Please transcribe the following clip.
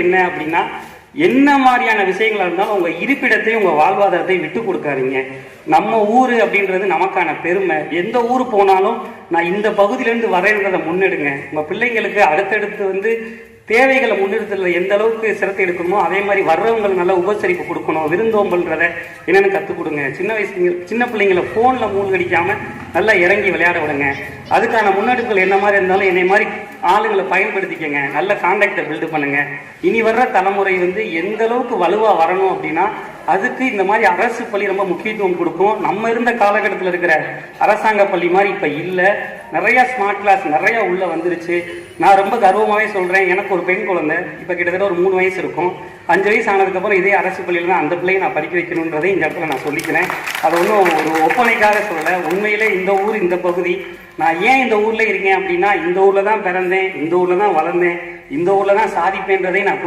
என்ன அப்படின்னா, என்ன மாதிரியான விஷயங்களா இருந்தாலும் உங்க இருப்பிடத்தை உங்க வாழ்வாதாரத்தை விட்டு கொடுக்காதீங்க. நம்ம ஊரு அப்படின்றது நமக்கான பெருமை. எந்த ஊர் போனாலும் நான் இந்த பகுதியிலேருந்து வரேன்றதை முன்னெடுங்க. உங்க பிள்ளைங்களுக்கு அடுத்தடுத்து தேவைகளை முன்னிறுத்தல எந்த அளவுக்கு சிரத்தை எடுக்கணுமோ அதே மாதிரி வர்றவங்களுக்கு நல்ல உபசரிப்பு கொடுக்கணும். விருந்தோம்பல்ன்றத என்னென்னு கற்றுக் கொடுங்க. சின்ன பிள்ளைங்களை ஃபோனில் மூழ்கடிக்காம நல்லா இறங்கி விளையாட விடுங்க. அதுக்கான முன்னெடுப்புகள் என்ன மாதிரி இருந்தாலும் என்னை மாதிரி ஆளுங்களை பயன்படுத்திக்கங்க. நல்ல கான்டாக்டை பில்டு பண்ணுங்க. இனி வர்ற தலைமுறை எந்த அளவுக்கு வலுவா வரணும் அப்படின்னா அதுக்கு இந்த மாதிரி அரசு பள்ளி ரொம்ப முக்கியத்துவம் கொடுக்கும். நம்ம இருந்த காலகட்டத்தில் இருக்கிற அரசாங்க பள்ளி மாதிரி இப்போ இல்லை. நிறைய ஸ்மார்ட் கிளாஸ் நிறைய உள்ள வந்துருச்சு. நான் ரொம்ப கர்வமாகவே சொல்கிறேன், எனக்கு ஒரு பெண் குழந்தை இப்போ கிட்டத்தட்ட ஒரு 3 வயசு இருக்கும். 5 வயசு ஆனதுக்கப்புறம் இதே அரசு பள்ளியில் தான் அந்த பிள்ளையை நான் படிக்க வைக்கணுன்றதை இந்த இடத்துல நான் சொல்லிக்கிறேன். அதை ஒன்றும் ஒரு ஒப்பனைக்காக சொல்லலை. உண்மையிலே இந்த ஊர் இந்த பகுதி நான் ஏன் இந்த ஊரில் இருக்கேன் அப்படின்னா இந்த ஊரில் தான் பிறந்தேன், இந்த ஊரில் தான் வளர்ந்தேன், இந்த ஊரில் தான் சாதிப்பேன்றதை நான்